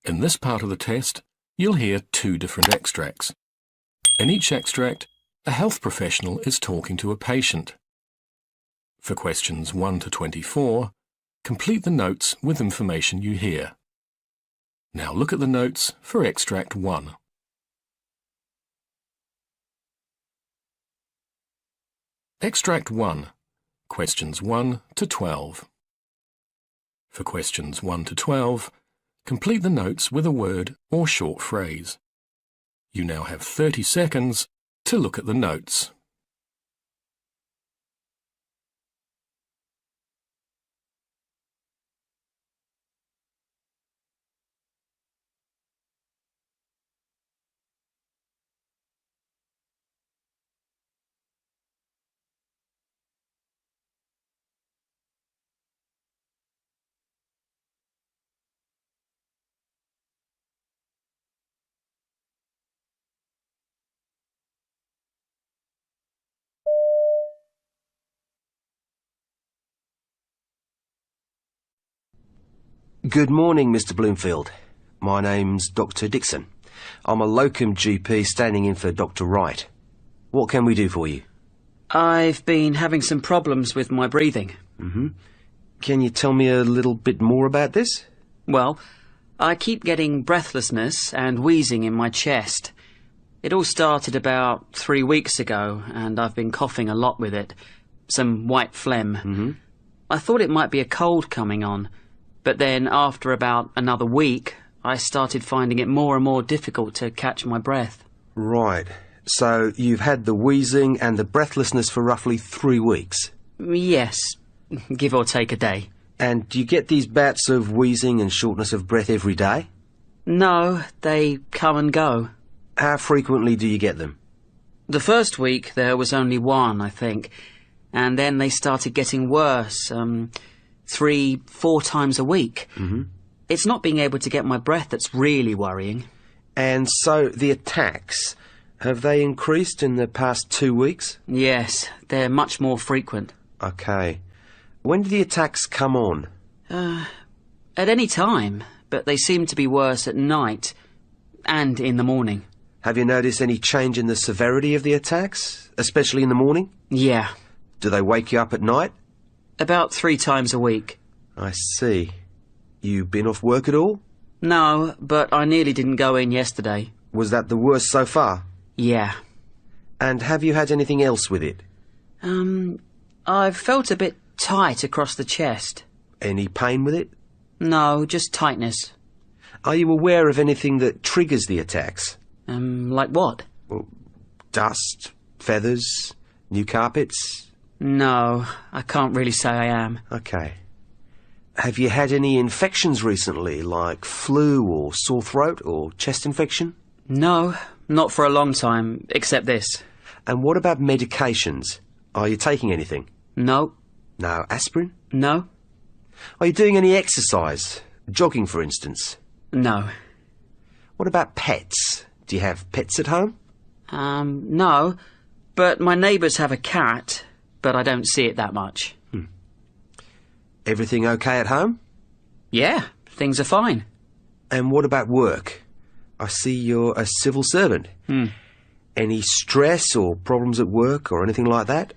In this part of the test, you'll hear two different extracts. In each extract, a health professional is talking to a patient. For questions 1 to 24, complete the notes with information you hear. Now look at the notes for extract 1. Extract 1, questions 1 to 12. For questions 1 to 12, complete the notes with a word or short phrase. You now have 30 seconds to look at the notes. Good morning, Mr. Bloomfield. My name's Dr. Dixon. I'm a locum GP standing in for Dr. Wright. What can we do for you? I've been having some problems with my breathing. Can you tell me a little bit more about this? Well, I keep getting breathlessness and wheezing in my chest. It all started about 3 weeks ago, and I've been coughing a lot with it. Some white phlegm. I thought it might be a cold coming on. But then, after about another week, I started finding it more and more difficult to catch my breath. Right. So you've had the wheezing and the breathlessness for roughly 3 weeks? Yes, give or take a day. And do you get these bouts of wheezing and shortness of breath every day? No, they come and go. How frequently do you get them? The first week there was only one, I think. And then they started getting worse, 3-4 times a week. It's not being able to get my breath that's really worrying. And so the attacks, have they increased in the past 2 weeks? Yes, they're much more frequent. Okay. When do the attacks come on? At any time, but they seem to be worse at night and in the morning. Have you noticed any change in the severity of the attacks, especially in the morning? Yeah. Do they wake you up at night? About 3 times a week. I see. You been off work at all? No, but I nearly didn't go in yesterday. Was that the worst so far? Yeah. And have you had anything else with it? I've felt a bit tight across the chest. Any pain with it? No, just tightness. Are you aware of anything that triggers the attacks? Like what? Well, dust, feathers, new carpets? No, I can't really say I am. Okay. Have you had any infections recently, like flu or sore throat or chest infection? No, not for a long time, except this. And what about medications? Are you taking anything? No. No aspirin? No. Are you doing any exercise? Jogging, for instance? No. What about pets? Do you have pets at home? No. But my neighbours have a cat, but I don't see it that much. Everything okay at home? Yeah, things are fine. And what about work? I see you're a civil servant. Any stress or problems at work or anything like that?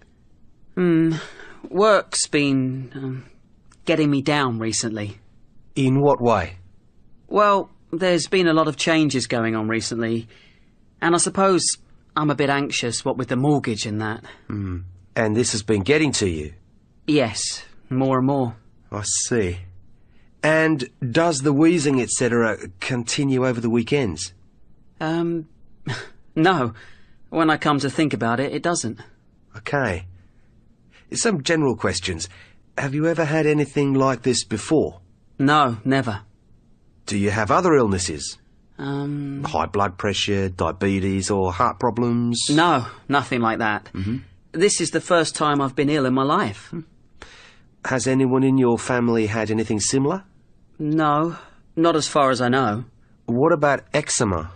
Work's been getting me down recently. In what way? Well, there's been a lot of changes going on recently, and I suppose I'm a bit anxious, what with the mortgage and that. And this has been getting to you? Yes, more and more. I see. And does the wheezing, etc., continue over the weekends? No. When I come to think about it, it doesn't. Okay. Some general questions. Have you ever had anything like this before? No, never. Do you have other illnesses? High blood pressure, diabetes, or heart problems? No, nothing like that. This is the first time I've been ill in my life. Has anyone in your family had anything similar? No, not as far as I know. What about eczema?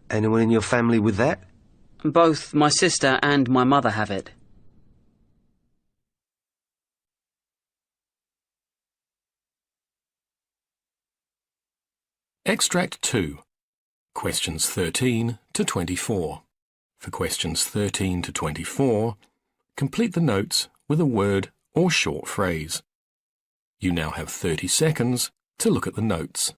Anyone in your family with that? Both my sister and my mother have it. Extract 2. Questions 13 to 24. For questions 13 to 24, complete the notes with a word or short phrase. You now have 30 seconds to look at the notes.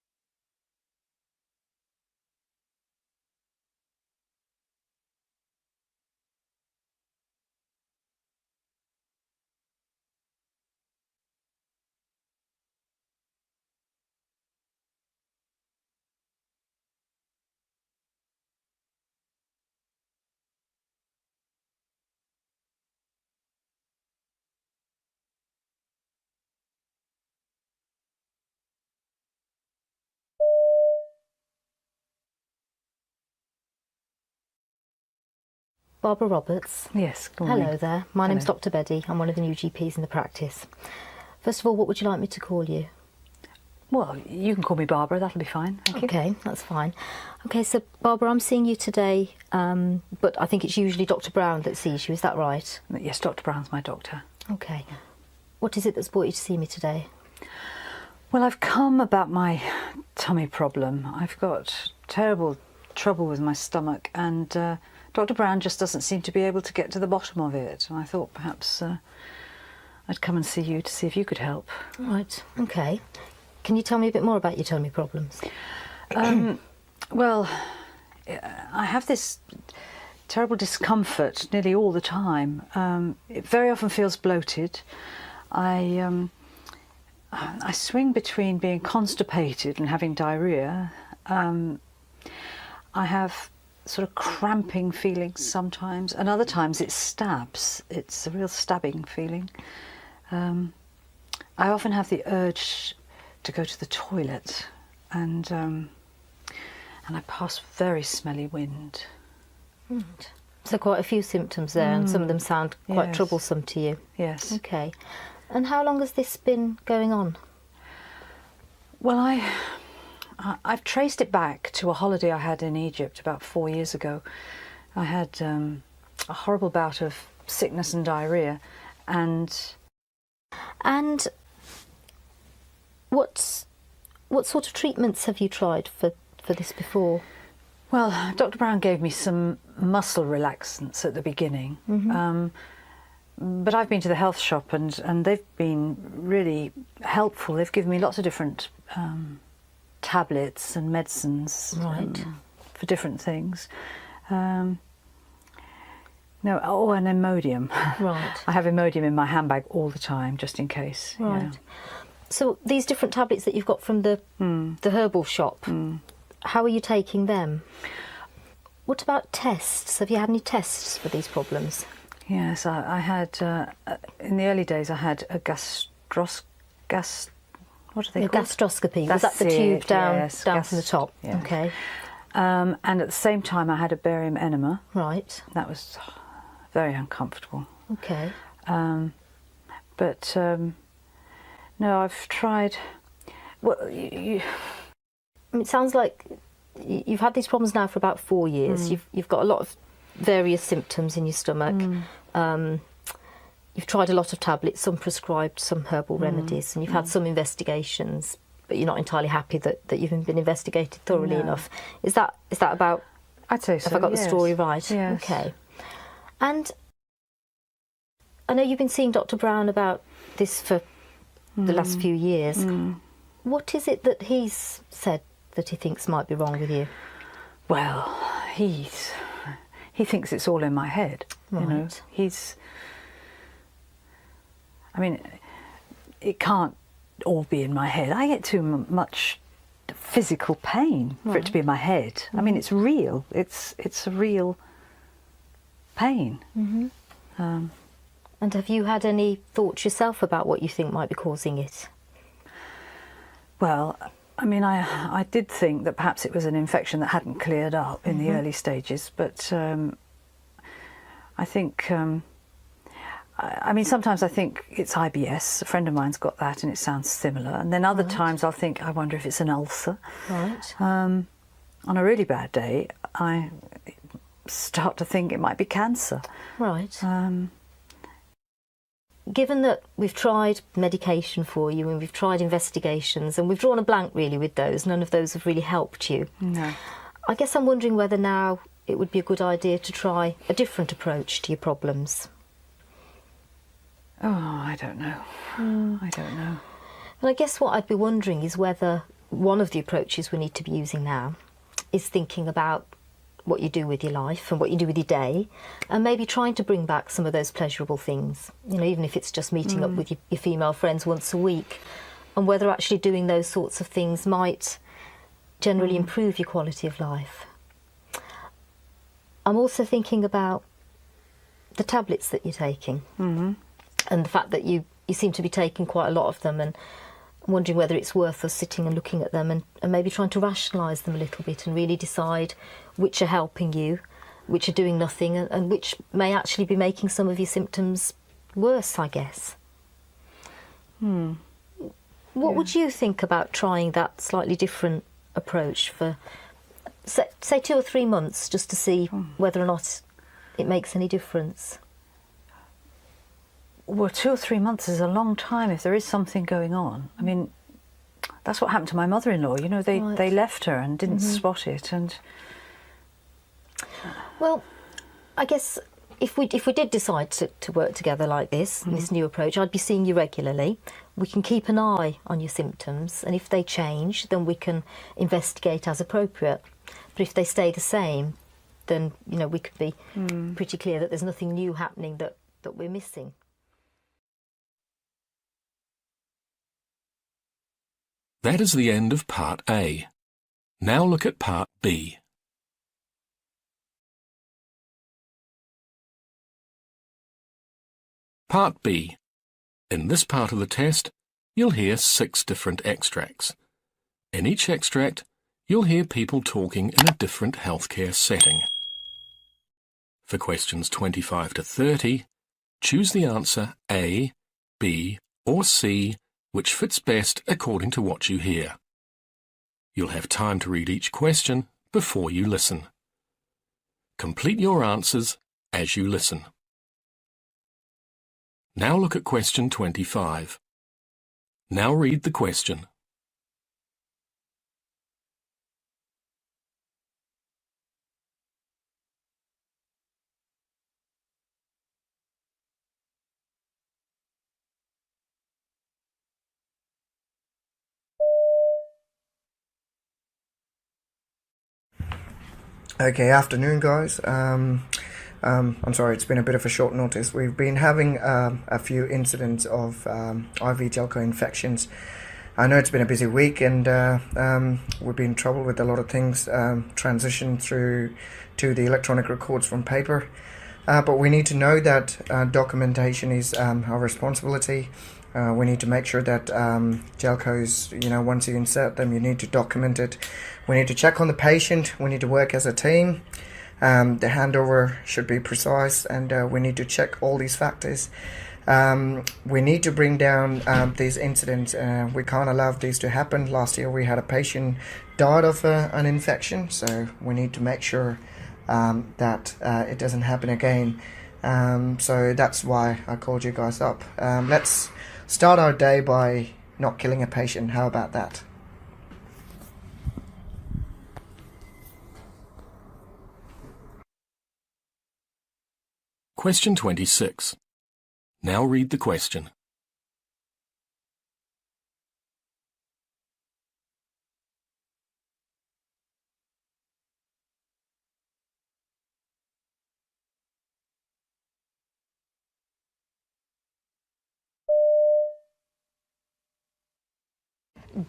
Barbara Roberts. Yes, good morning. Hello there. My name's Dr. Beddy. I'm one of the new GPs in the practice. First of all, what would you like me to call you? Well, you can call me Barbara, that'll be fine. Thank you. Okay, that's fine. Okay, so Barbara, I'm seeing you today, but I think it's usually Dr. Brown that sees you, is that right? Yes, Dr. Brown's my doctor. Okay. What is it that's brought you to see me today? Well, I've come about my tummy problem. I've got terrible trouble with my stomach, and Dr. Brown just doesn't seem to be able to get to the bottom of it. And I thought perhaps I'd come and see you to see if you could help. Right, okay. Can you tell me a bit more about your tummy problems? Well, I have this terrible discomfort nearly all the time. It very often feels bloated. I swing between being constipated and having diarrhoea. I have sort of cramping feelings sometimes, and other times it stabs. It's a real stabbing feeling. I often have the urge to go to the toilet, and I pass very smelly wind. Right. So quite a few symptoms there, and some of them sound quite Yes. troublesome to you. Yes. Okay. And how long has this been going on? Well, I've traced it back to a holiday I had in Egypt about 4 years ago. I had a horrible bout of sickness and diarrhoea, and And what sort of treatments have you tried for this before? well, Dr. Brown gave me some muscle relaxants at the beginning. But I've been to the health shop, and they've been really helpful. They've given me lots of different tablets and medicines Right. for different things. And Imodium. Right. I have Imodium in my handbag all the time, just in case. yeah. Right. So these different tablets that you've got from the herbal shop, how are you taking them? What about tests? Have you had any tests for these problems? Yes, I had, in the early days, I had a what are they A called? gastroscopy. Was that the That's tube it, down yes, from the top? yeah. Okay. And at the same time, I had a barium enema. Right. That was very uncomfortable. Okay. But no, I've tried. Well, I mean, it sounds like you've had these problems now for about 4 years. You've got a lot of various symptoms in your stomach. You've tried a lot of tablets, some prescribed, some herbal remedies, and you've had some investigations, but you're not entirely happy that you've been investigated thoroughly No. enough. Is that about? I'd say so. Have I got yes. the story right? Yes. Okay. And I know you've been seeing Dr. Brown about this for the last few years. What is it that he's said that he thinks might be wrong with you? Well, he thinks it's all in my head. You know, Right. I mean, it can't all be in my head. I get too much physical pain for it to be in my head. I mean, it's real. It's a real pain. And have you had any thoughts yourself about what you think might be causing it? Well, I mean, I did think that perhaps it was an infection that hadn't cleared up in the early stages, but I think, I mean, sometimes I think it's IBS. A friend of mine's got that and it sounds similar. And then other times I'll think, I wonder if it's an ulcer. Right. On a really bad day, I start to think it might be cancer. Right. given that we've tried medication for you and we've tried investigations and we've drawn a blank really with those, none of those have really helped you. No. I guess I'm wondering whether now it would be a good idea to try a different approach to your problems. Oh, I don't know. I don't know. And I guess what I'd be wondering is whether one of the approaches we need to be using now is thinking about what you do with your life and what you do with your day, and maybe trying to bring back some of those pleasurable things, you know, even if it's just meeting up with your female friends once a week, and whether actually doing those sorts of things might generally improve your quality of life. I'm also thinking about the tablets that you're taking, and the fact that you seem to be taking quite a lot of them, and I'm wondering whether it's worth us sitting and looking at them and maybe trying to rationalise them a little bit and really decide which are helping you, which are doing nothing, and which may actually be making some of your symptoms worse, I guess. What would you think about trying that slightly different approach for, say 2 or 3 months, just to see whether or not it makes any difference? Well, 2 or 3 months is a long time if there is something going on. I mean, that's what happened to my mother-in-law. You know, they left her and didn't spot it. And well, I guess if we did decide to work together like this, this new approach, I'd be seeing you regularly. We can keep an eye on your symptoms, and if they change, then we can investigate as appropriate. But if they stay the same, then, you know, we could be pretty clear that there's nothing new happening that we're missing. That is the end of Part A. Now look at Part B. Part B. In this part of the test, you'll hear 6 different extracts. In each extract, you'll hear people talking in a different healthcare setting. For questions 25 to 30, choose the answer A, B, or C, which fits best according to what you hear. You'll have time to read each question before you listen. Complete your answers as you listen. Now look at question 25. Now read the question. Okay, afternoon guys. I'm sorry, it's been a bit of a short notice. We've been having a few incidents of IV Jelco infections. I know it's been a busy week, and we've been in trouble with a lot of things, transition through to the electronic records from paper. But we need to know that documentation is our responsibility. We need to make sure that Jelcos, you know, once you insert them, you need to document it. We need to check on the patient. We need to work as a team. The handover should be precise, and we need to check all these factors. We need to bring down these incidents. We can't allow these to happen. Last year we had a patient died of an infection, so we need to make sure that it doesn't happen again. So that's why I called you guys up. Let's start our day by not killing a patient. How about that? Question 26. Now read the question.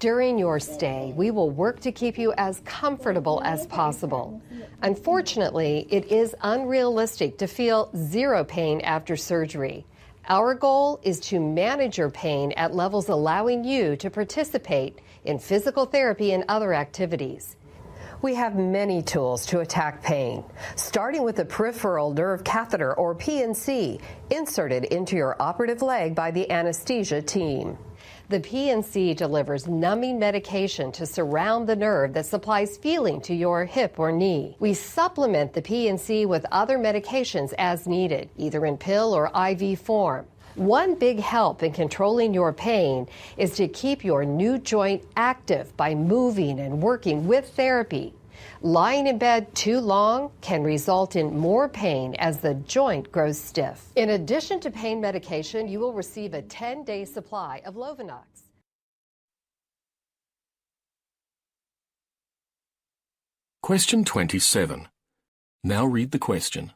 During your stay, we will work to keep you as comfortable as possible. Unfortunately, it is unrealistic to feel zero pain after surgery. Our goal is to manage your pain at levels allowing you to participate in physical therapy and other activities. We have many tools to attack pain, starting with the peripheral nerve catheter, or PNC, inserted into your operative leg by the anesthesia team. The PNC delivers numbing medication to surround the nerve that supplies feeling to your hip or knee. We supplement the PNC with other medications as needed, either in pill or IV form. One big help in controlling your pain is to keep your new joint active by moving and working with therapy. Lying in bed too long can result in more pain as the joint grows stiff. In addition to pain medication, you will receive a 10-day supply of Lovenox. Question 27. Now read the question.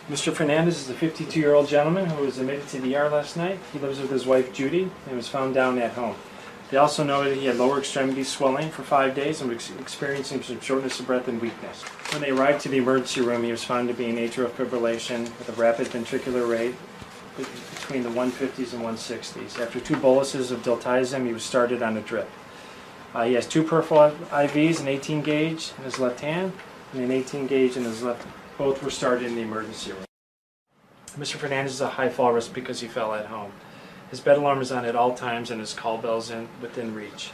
Mr. Fernandez is a 52-year-old gentleman who was admitted to the ER last night. He lives with his wife, Judy, and was found down at home. They also noted he had lower extremity swelling for 5 days and was experiencing some shortness of breath and weakness. When they arrived to the emergency room, he was found to be in atrial fibrillation with a rapid ventricular rate between the 150s and 160s. After 2 boluses of diltiazem, he was started on a drip. He has 2 peripheral IVs, an 18 gauge in his left hand and an 18 gauge in his left. Both were started in the emergency room. Mr. Fernandez is a high fall risk because he fell at home. His bed alarm is on at all times and his call bell's within reach.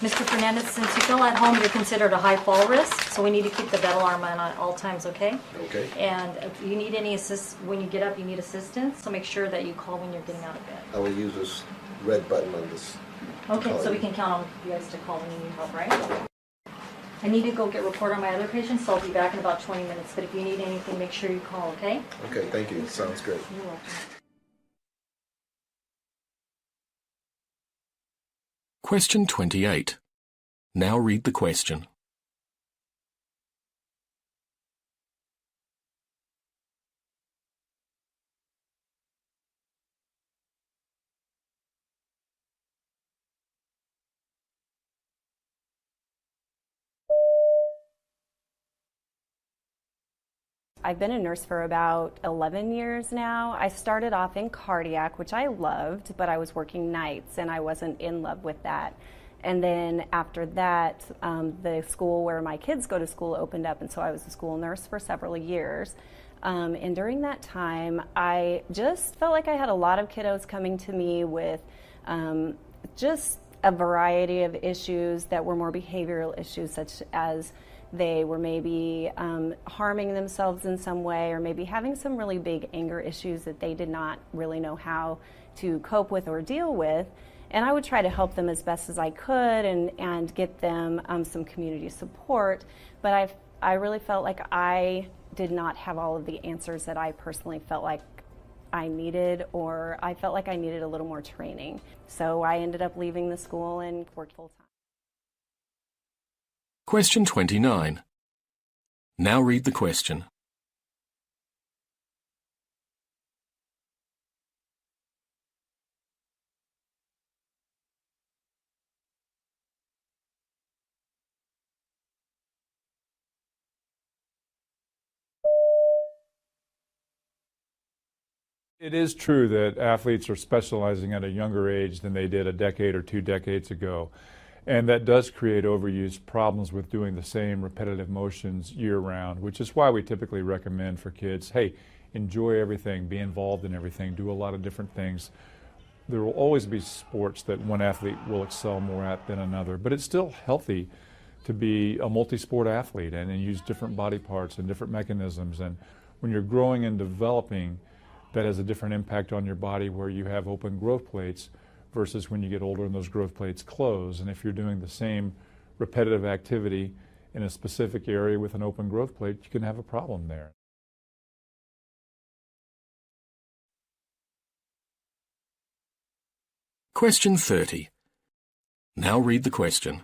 Mr. Fernandez, since you fell at home, you're considered a high fall risk, so we need to keep the bed alarm on at all times, okay? Okay. And if you need any when you get up, you need assistance, so make sure that you call when you're getting out of bed. I will use this red button on this. Okay, so we can count on you guys to call when you need help, right? I need to go get report on my other patients, so I'll be back in about 20 minutes. But if you need anything, make sure you call, okay? Okay, thank you. Sounds great. You're welcome. Question 28. Now read the question. I've been a nurse for about 11 years now. I started off in cardiac, which I loved, but I was working nights and I wasn't in love with that. And then after that, the school where my kids go to school opened up, and so I was a school nurse for several years. And during that time, I just felt like I had a lot of kiddos coming to me with just a variety of issues that were more behavioral issues, such as they were maybe harming themselves in some way, or maybe having some really big anger issues that they did not really know how to cope with or deal with. And I would try to help them as best as I could and get them some community support. But I really felt like I did not have all of the answers that I personally felt like I needed, or I felt like I needed a little more training. So I ended up leaving the school and worked full-time. Question 29. Now read the question. It is true that athletes are specializing at a younger age than they did a decade or 2 decades ago. And that does create overuse problems with doing the same repetitive motions year-round, which is why we typically recommend for kids, hey, enjoy everything, be involved in everything, do a lot of different things. There will always be sports that one athlete will excel more at than another, but it's still healthy to be a multi-sport athlete and use different body parts and different mechanisms. And when you're growing and developing, that has a different impact on your body where you have open growth plates versus when you get older and those growth plates close. And if you're doing the same repetitive activity in a specific area with an open growth plate, you can have a problem there. Question 30. Now read the question.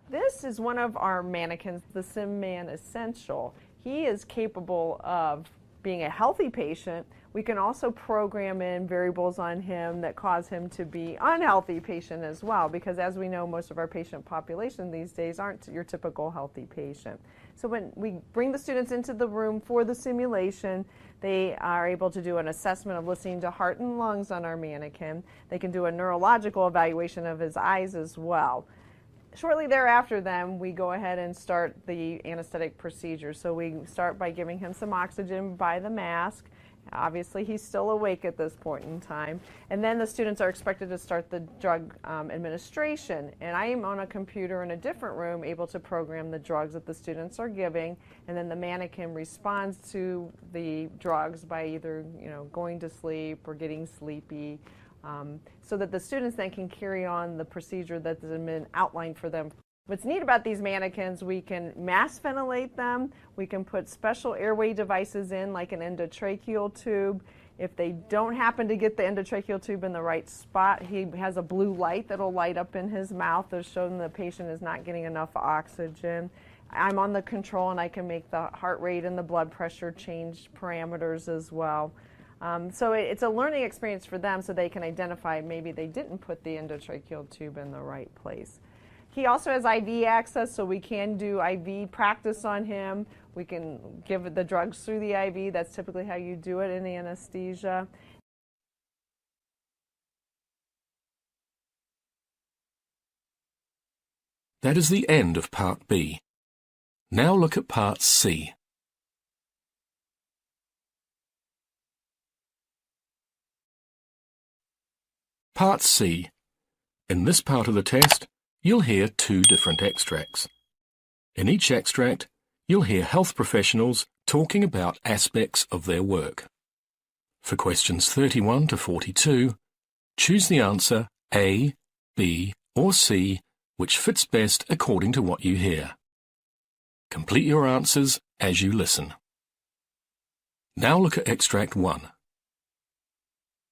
This is one of our mannequins, the SimMan Essential. he is capable of being a healthy patient. We can also program in variables on him that cause him to be unhealthy patient as well, because as we know, most of our patient population these days aren't your typical healthy patient. So when we bring the students into the room for the simulation, they are able to do an assessment of listening to heart and lungs on our mannequin. They can do a neurological evaluation of his eyes as well. Shortly thereafter, then, we go ahead and start the anesthetic procedure. So we start by giving him some oxygen by the mask. Obviously, he's still awake at this point in time. And then the students are expected to start the drug administration. And I am on a computer in a different room able to program the drugs that the students are giving. And then the mannequin responds to the drugs by either going to sleep or getting sleepy. So that the students then can carry on the procedure that's been outlined for them. What's neat about these mannequins, we can mass ventilate them, we can put special airway devices in like an endotracheal tube. If they don't happen to get the endotracheal tube in the right spot, he has a blue light that'll light up in his mouth to show them the patient is not getting enough oxygen. I'm on the control and I can make the heart rate and the blood pressure change parameters as well. So it's a learning experience for them so they can identify maybe they didn't put the endotracheal tube in the right place. He also has IV access, so we can do IV practice on him. We can give the drugs through the IV. That's typically how you do it in anesthesia. That is the end of Part B. Now look at Part C. Part C. In this part of the test, you'll hear two different extracts. In each extract, you'll hear health professionals talking about aspects of their work. For questions 31 to 42, choose the answer A, B, or C, which fits best according to what you hear. Complete your answers as you listen. Now look at Extract 1.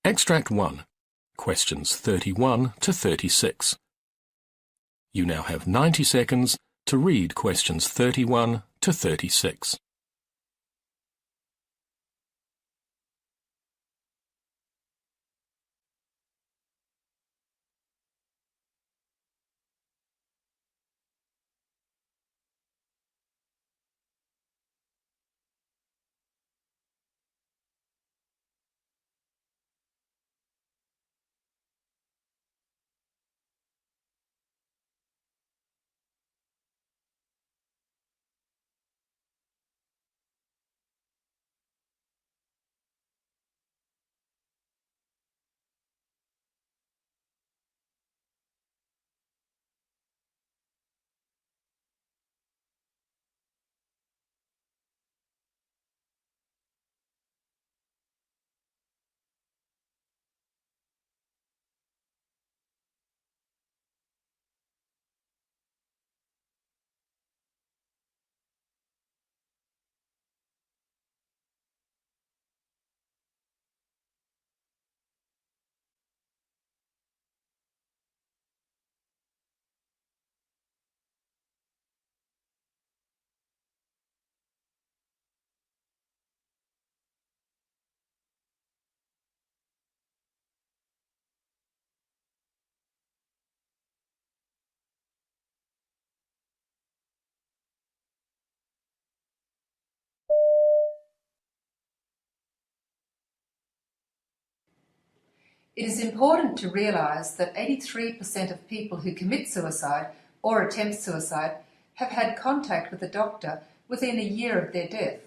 Extract 1. Questions 31 to 36. You now have 90 seconds to read questions 31 to 36. It is important to realise that 83% of people who commit suicide or attempt suicide have had contact with a doctor within a year of their death,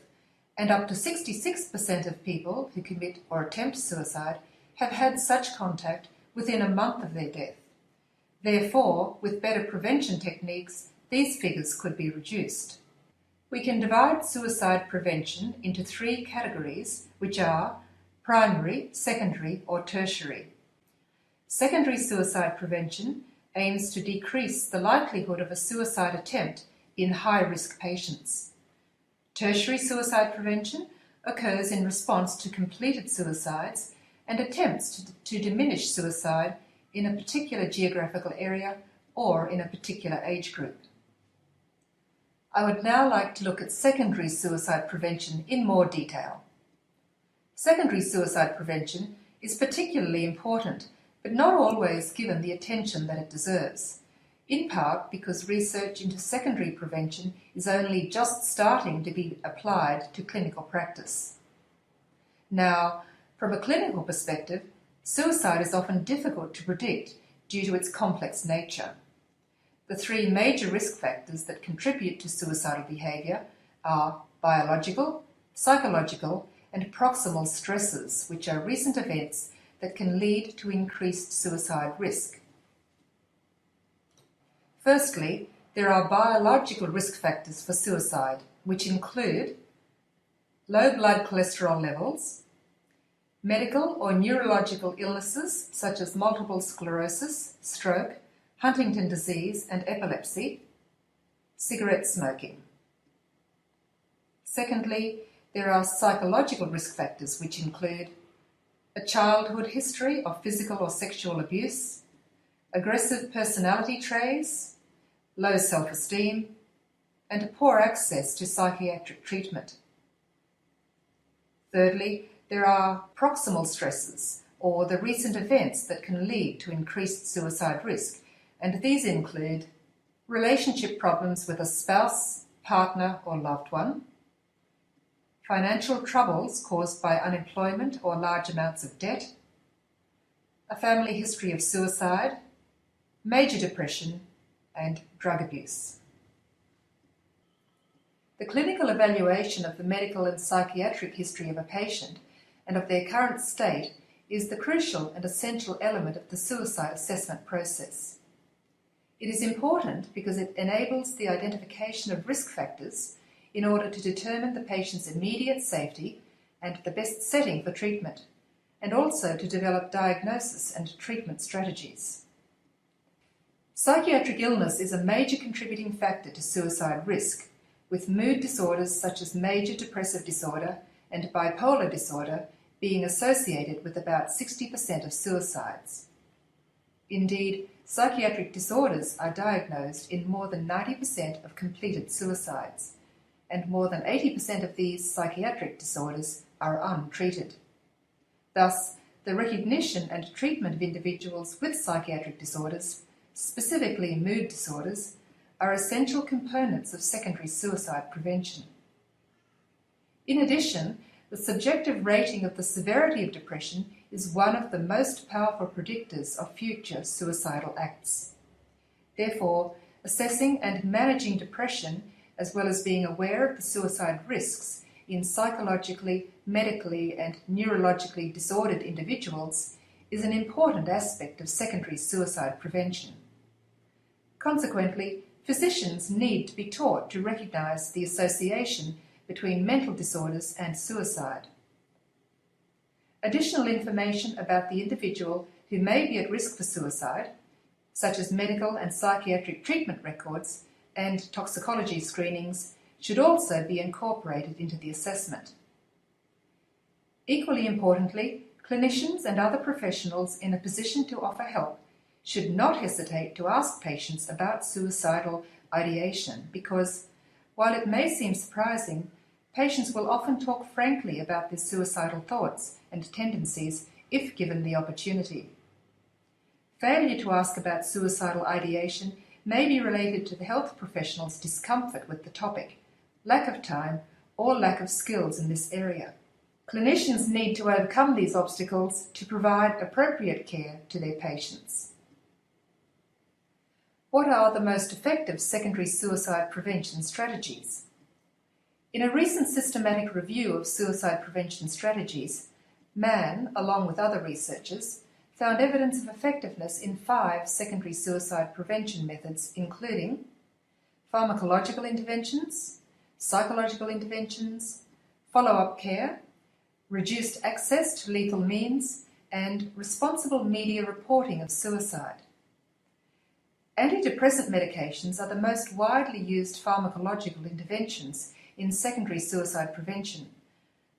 and up to 66% of people who commit or attempt suicide have had such contact within a month of their death. Therefore, with better prevention techniques, these figures could be reduced. We can divide suicide prevention into three categories, which are primary, secondary, or tertiary. Secondary suicide prevention aims to decrease the likelihood of a suicide attempt in high-risk patients. Tertiary suicide prevention occurs in response to completed suicides and attempts to diminish suicide in a particular geographical area or in a particular age group. I would now like to look at secondary suicide prevention in more detail. Secondary suicide prevention is particularly important, but not always given the attention that it deserves, in part because research into secondary prevention is only just starting to be applied to clinical practice. Now, from a clinical perspective, suicide is often difficult to predict due to its complex nature. The three major risk factors that contribute to suicidal behaviour are biological, psychological, and proximal stresses, which are recent events that can lead to increased suicide risk. Firstly, there are biological risk factors for suicide, which include low blood cholesterol levels, medical or neurological illnesses such as multiple sclerosis, stroke, Huntington disease and epilepsy, cigarette smoking. Secondly, there are psychological risk factors which include a childhood history of physical or sexual abuse, aggressive personality traits, low self-esteem, and poor access to psychiatric treatment. Thirdly, there are proximal stresses, or the recent events that can lead to increased suicide risk, and these include relationship problems with a spouse, partner, or loved one, financial troubles caused by unemployment or large amounts of debt, a family history of suicide, major depression, and drug abuse. The clinical evaluation of the medical and psychiatric history of a patient and of their current state is the crucial and essential element of the suicide assessment process. It is important because it enables the identification of risk factors in order to determine the patient's immediate safety and the best setting for treatment, and also to develop diagnosis and treatment strategies. Psychiatric illness is a major contributing factor to suicide risk, with mood disorders such as major depressive disorder and bipolar disorder being associated with about 60% of suicides. Indeed, psychiatric disorders are diagnosed in more than 90% of completed suicides, and more than 80% of these psychiatric disorders are untreated. Thus, the recognition and treatment of individuals with psychiatric disorders, specifically mood disorders, are essential components of secondary suicide prevention. In addition, the subjective rating of the severity of depression is one of the most powerful predictors of future suicidal acts. Therefore, assessing and managing depression, as well as being aware of the suicide risks in psychologically, medically, and neurologically disordered individuals, is an important aspect of secondary suicide prevention. Consequently, physicians need to be taught to recognise the association between mental disorders and suicide. Additional information about the individual who may be at risk for suicide, such as medical and psychiatric treatment records and toxicology screenings, should also be incorporated into the assessment. Equally importantly, clinicians and other professionals in a position to offer help should not hesitate to ask patients about suicidal ideation because, while it may seem surprising, patients will often talk frankly about their suicidal thoughts and tendencies if given the opportunity. Failure to ask about suicidal ideation may be related to the health professional's discomfort with the topic, lack of time, or lack of skills in this area. Clinicians need to overcome these obstacles to provide appropriate care to their patients. What are the most effective secondary suicide prevention strategies? In a recent systematic review of suicide prevention strategies, Mann, along with other researchers, found evidence of effectiveness in 5 secondary suicide prevention methods, including pharmacological interventions, psychological interventions, follow-up care, reduced access to lethal means, and responsible media reporting of suicide. Antidepressant medications are the most widely used pharmacological interventions in secondary suicide prevention,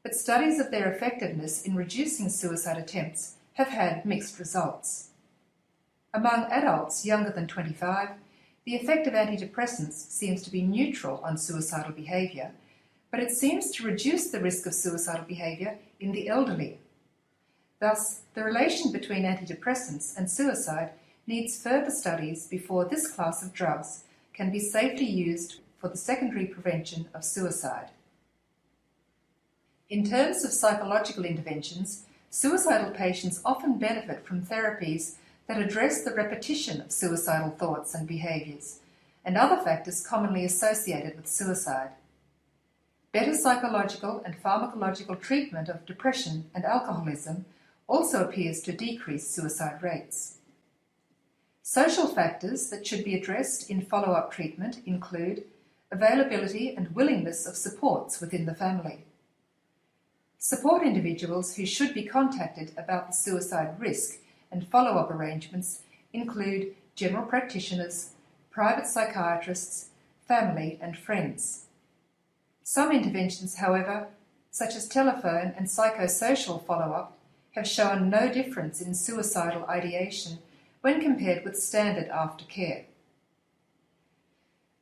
but studies of their effectiveness in reducing suicide attempts have had mixed results. Among adults younger than 25, The effect of antidepressants seems to be neutral on suicidal behaviour, but it seems to reduce the risk of suicidal behaviour in the elderly. Thus, the relation between antidepressants and suicide needs further studies before this class of drugs can be safely used for the secondary prevention of suicide. In terms of psychological interventions, suicidal patients often benefit from therapies that address the repetition of suicidal thoughts and behaviours, and other factors commonly associated with suicide. Better psychological and pharmacological treatment of depression and alcoholism also appears to decrease suicide rates. Social factors that should be addressed in follow-up treatment include availability and willingness of supports within the family. Support individuals who should be contacted about the suicide risk and follow-up arrangements include general practitioners, private psychiatrists, family and friends. Some interventions, however, such as telephone and psychosocial follow-up, have shown no difference in suicidal ideation when compared with standard aftercare.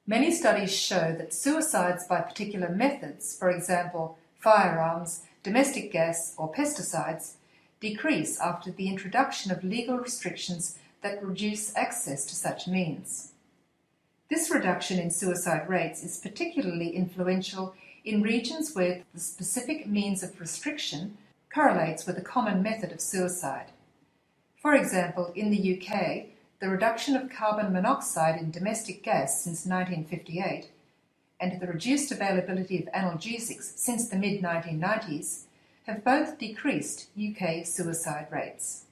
Many studies show that suicides by particular methods, for example, firearms, domestic gas or pesticides, decrease after the introduction of legal restrictions that reduce access to such means. This reduction in suicide rates is particularly influential in regions where the specific means of restriction correlates with a common method of suicide. For example, in the UK, the reduction of carbon monoxide in domestic gas since 1958 and the reduced availability of analgesics since the mid-1990s have both decreased UK suicide rates.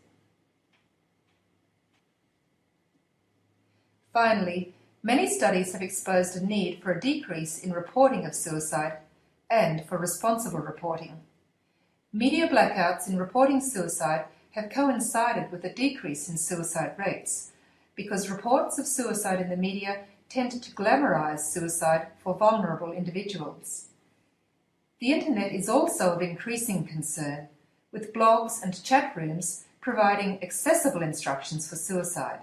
Finally, many studies have exposed a need for a decrease in reporting of suicide and for responsible reporting. Media blackouts in reporting suicide have coincided with a decrease in suicide rates because reports of suicide in the media tend to glamorise suicide for vulnerable individuals. The internet is also of increasing concern, with blogs and chat rooms providing accessible instructions for suicide.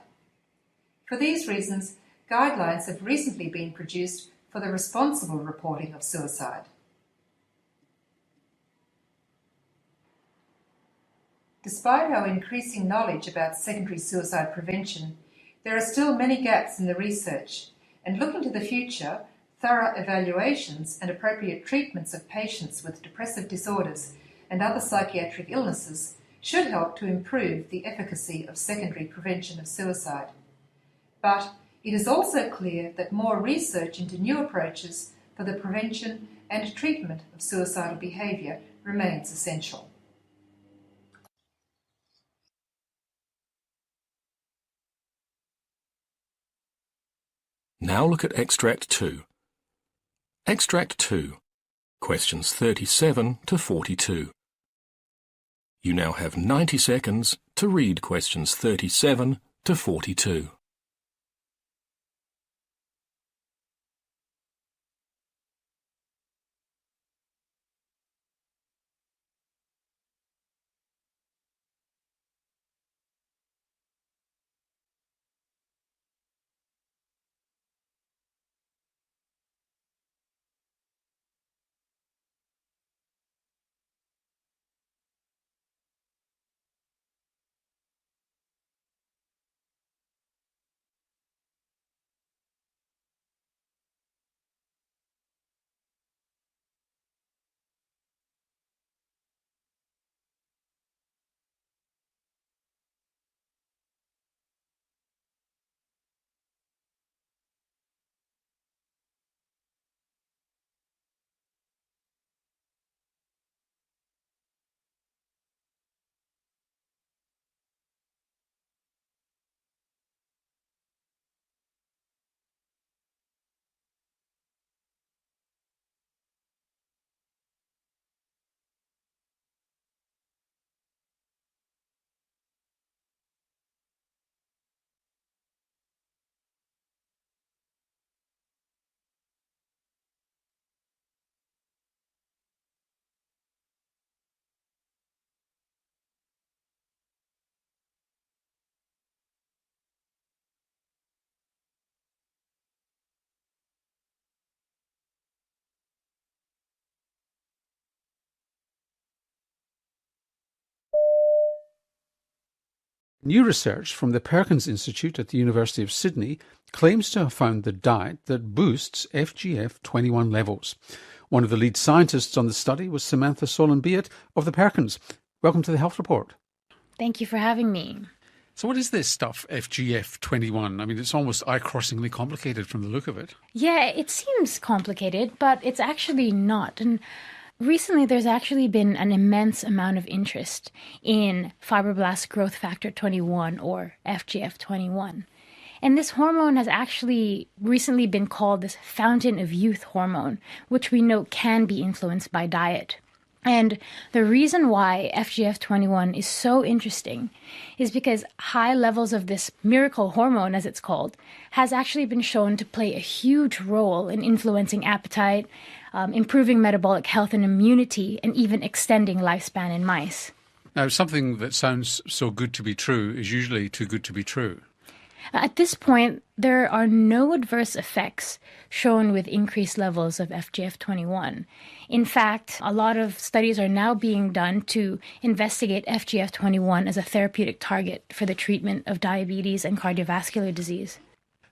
For these reasons, guidelines have recently been produced for the responsible reporting of suicide. Despite our increasing knowledge about secondary suicide prevention, there are still many gaps in the research, and looking to the future, thorough evaluations and appropriate treatments of patients with depressive disorders and other psychiatric illnesses should help to improve the efficacy of secondary prevention of suicide. But it is also clear that more research into new approaches for the prevention and treatment of suicidal behaviour remains essential. Now look at Extract 2. Extract 2, questions 37 to 42. You now have 90 seconds to read questions 37 to 42. New research from the Perkins Institute at the University of Sydney claims to have found the diet that boosts FGF21 levels. One of the lead scientists on the study was Samantha Solon-Beat of the Perkins. Welcome to the Health Report. Thank you for having me. So what is this stuff, FGF21? I mean, it's almost eye-crossingly complicated from the look of it. Yeah, it seems complicated, but it's actually not. And recently, there's actually been an immense amount of interest in fibroblast growth factor 21, or FGF21. And this hormone has actually recently been called this fountain of youth hormone, which we know can be influenced by diet. And the reason why FGF21 is so interesting is because high levels of this miracle hormone, as it's called, has actually been shown to play a huge role in influencing appetite, improving metabolic health and immunity, and even extending lifespan in mice. Now, something that sounds so good to be true is usually too good to be true. At this point, there are no adverse effects shown with increased levels of FGF21. In fact, a lot of studies are now being done to investigate FGF21 as a therapeutic target for the treatment of diabetes and cardiovascular disease.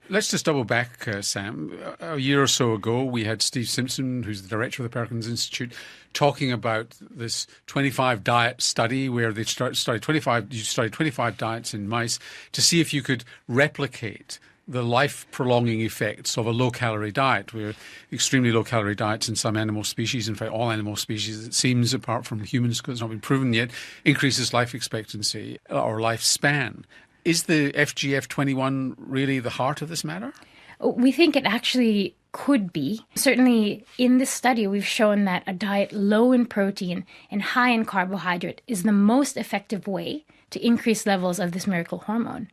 Let's just double back, Sam. A year or so ago, we had Steve Simpson, who's the director of the Perkins Institute, talking about this 25 diet study where they studied 25 diets in mice to see if you could replicate the life-prolonging effects of a low-calorie diet, where extremely low-calorie diets in some animal species, in fact all animal species, it seems, apart from humans because it's not been proven yet, increases life expectancy or lifespan. Is the FGF21 really the heart of this matter? We think it actually could be. Certainly in this study, we've shown that a diet low in protein and high in carbohydrate is the most effective way to increase levels of this miracle hormone.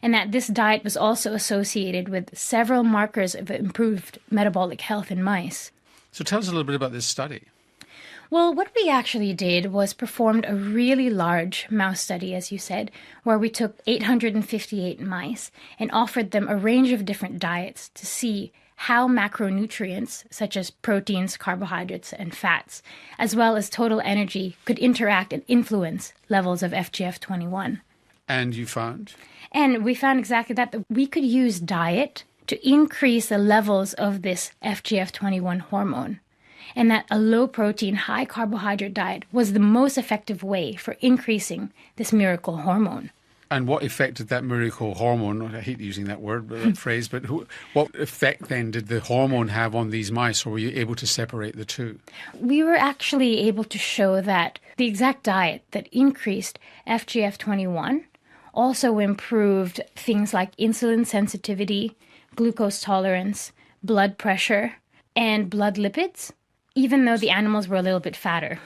And that this diet was also associated with several markers of improved metabolic health in mice. So tell us a little bit about this study. Well, what we actually did was performed a really large mouse study, as you said, where we took 858 mice and offered them a range of different diets to see how macronutrients, such as proteins, carbohydrates, and fats, as well as total energy, could interact and influence levels of FGF21. And you found? And we found exactly that we could use diet to increase the levels of this FGF21 hormone, and that a low-protein, high-carbohydrate diet was the most effective way for increasing this miracle hormone. And what effect did that miracle hormone, I hate using that word, that phrase, but what effect then did the hormone have on these mice, or were you able to separate the two? We were actually able to show that the exact diet that increased FGF21 also improved things like insulin sensitivity, glucose tolerance, blood pressure, and blood lipids, even though the animals were a little bit fatter.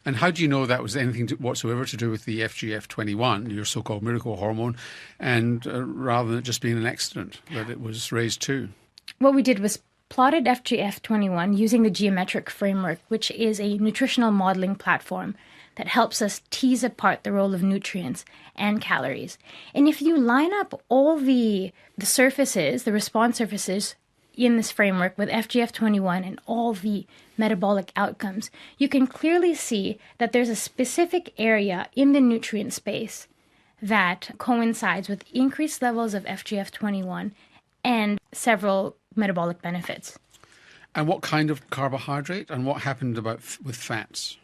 And how do you know that was anything whatsoever to do with the FGF21, your so-called miracle hormone, and rather than it just being an accident that it was raised too? What we did was plotted FGF21 using the geometric framework, which is a nutritional modeling platform that helps us tease apart the role of nutrients and calories. And if you line up all the surfaces, the response surfaces in this framework with FGF21 and all the metabolic outcomes, you can clearly see that there's a specific area in the nutrient space that coincides with increased levels of FGF21 and several metabolic benefits. And what kind of carbohydrate, and what happened with fats?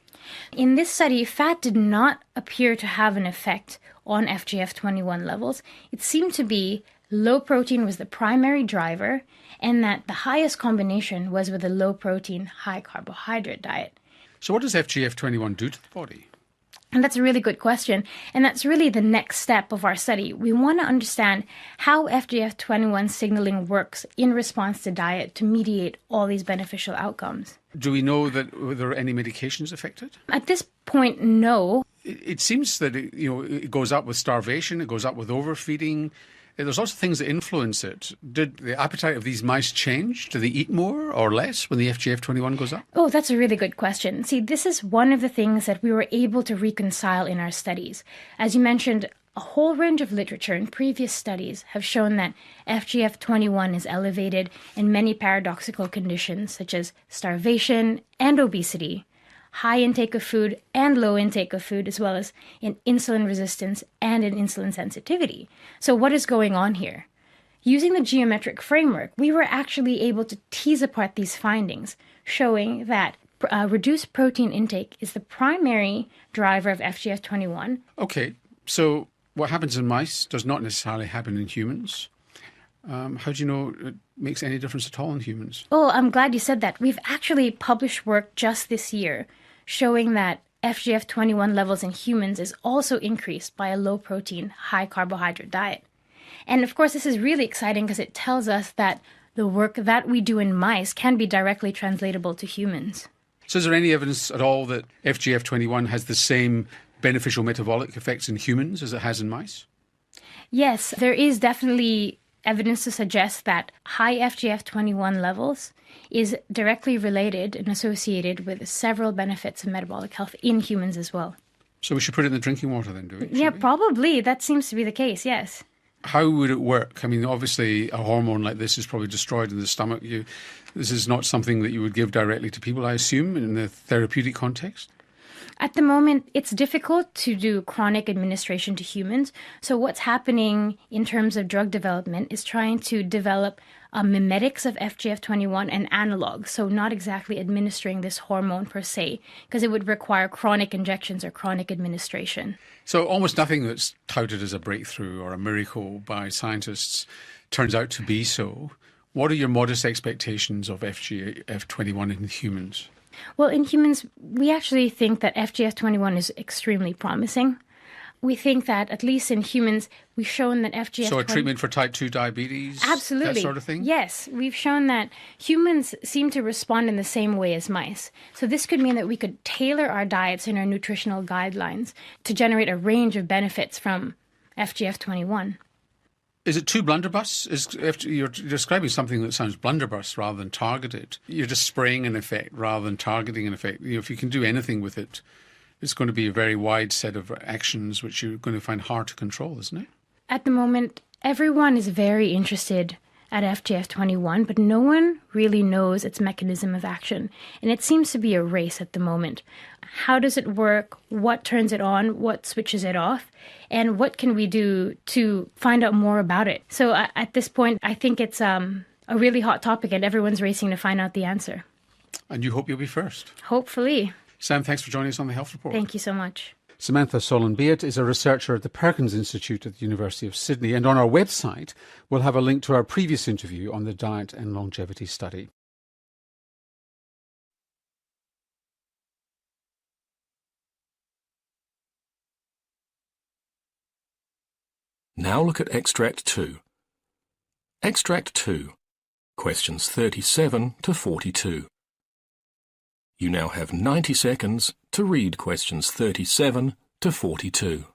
In this study, fat did not appear to have an effect on FGF21 levels. It seemed to be low protein was the primary driver, and that the highest combination was with a low protein, high carbohydrate diet. So what does FGF21 do to the body? And that's a really good question. And that's really the next step of our study. We want to understand how FGF21 signaling works in response to diet to mediate all these beneficial outcomes. Do we know that there are any medications affected? At this point, no. It seems that it goes up with starvation, it goes up with overfeeding. There's lots of things that influence it. Did the appetite of these mice change? Do they eat more or less when the FGF21 goes up? Oh, that's a really good question. See, this is one of the things that we were able to reconcile in our studies. As you mentioned, a whole range of literature in previous studies have shown that FGF21 is elevated in many paradoxical conditions such as starvation and obesity, high intake of food and low intake of food, as well as in insulin resistance and in insulin sensitivity. So what is going on here? Using the geometric framework, we were actually able to tease apart these findings, showing that reduced protein intake is the primary driver of FGF21. Okay, so what happens in mice does not necessarily happen in humans. How do you know it makes any difference at all in humans? Well, I'm glad you said that. We've actually published work just this year showing that FGF21 levels in humans is also increased by a low-protein, high-carbohydrate diet. And of course, this is really exciting because it tells us that the work that we do in mice can be directly translatable to humans. So is there any evidence at all that FGF21 has the same beneficial metabolic effects in humans as it has in mice? Yes, there is definitely evidence to suggest that high FGF21 levels is directly related and associated with several benefits of metabolic health in humans as well. So we should put it in the drinking water then, do we? Yeah, probably. That seems to be the case, yes. How would it work? I mean, obviously a hormone like this is probably destroyed in the stomach. This is not something that you would give directly to people, I assume, in the therapeutic context? At the moment, it's difficult to do chronic administration to humans. So what's happening in terms of drug development is trying to develop mimetics of FGF21 and analogs. So not exactly administering this hormone per se, because it would require chronic injections or chronic administration. So almost nothing that's touted as a breakthrough or a miracle by scientists turns out to be so. What are your modest expectations of FGF21 in humans? Well, in humans, we actually think that FGF21 is extremely promising. We think that, at least in humans, we've shown that FGF21... So a treatment for type 2 diabetes? Absolutely. That sort of thing? Yes. We've shown that humans seem to respond in the same way as mice. So this could mean that we could tailor our diets and our nutritional guidelines to generate a range of benefits from FGF21. Is it too blunderbuss? You're describing something that sounds blunderbuss rather than targeted. You're just spraying an effect rather than targeting an effect. If you can do anything with it, it's going to be a very wide set of actions which you're going to find hard to control, isn't it? At the moment, everyone is very interested at FGF21, but no one really knows its mechanism of action. And it seems to be a race at the moment. How does it work? What turns it on? What switches it off? And what can we do to find out more about it? So at this point, I think it's a really hot topic and everyone's racing to find out the answer. And you hope you'll be first. Hopefully. Sam, thanks for joining us on the Health Report. Thank you so much. Samantha Solon-Beat is a researcher at the Perkins Institute at the University of Sydney, and on our website we'll have a link to our previous interview on the diet and longevity study. Now look at Extract 2. Extract 2, questions 37 to 42. You now have 90 seconds to read questions 37 to 42.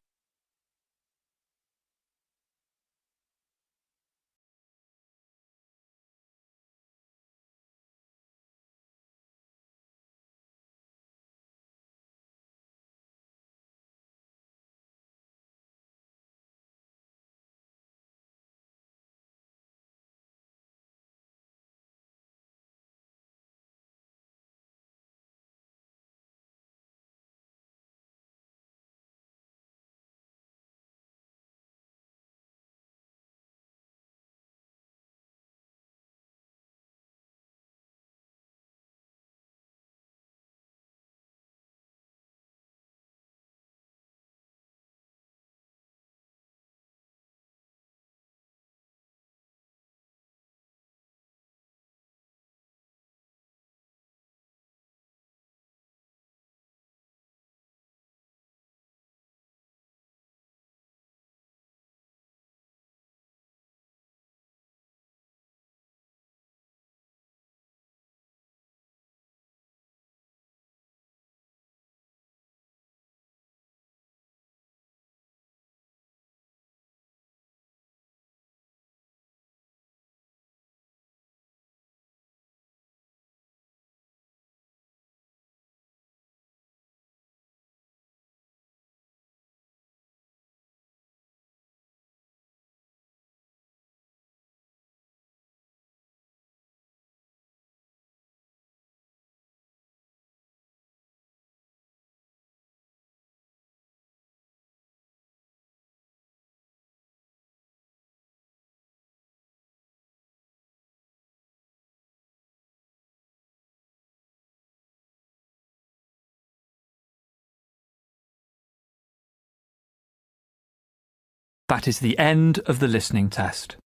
That is the end of the listening test.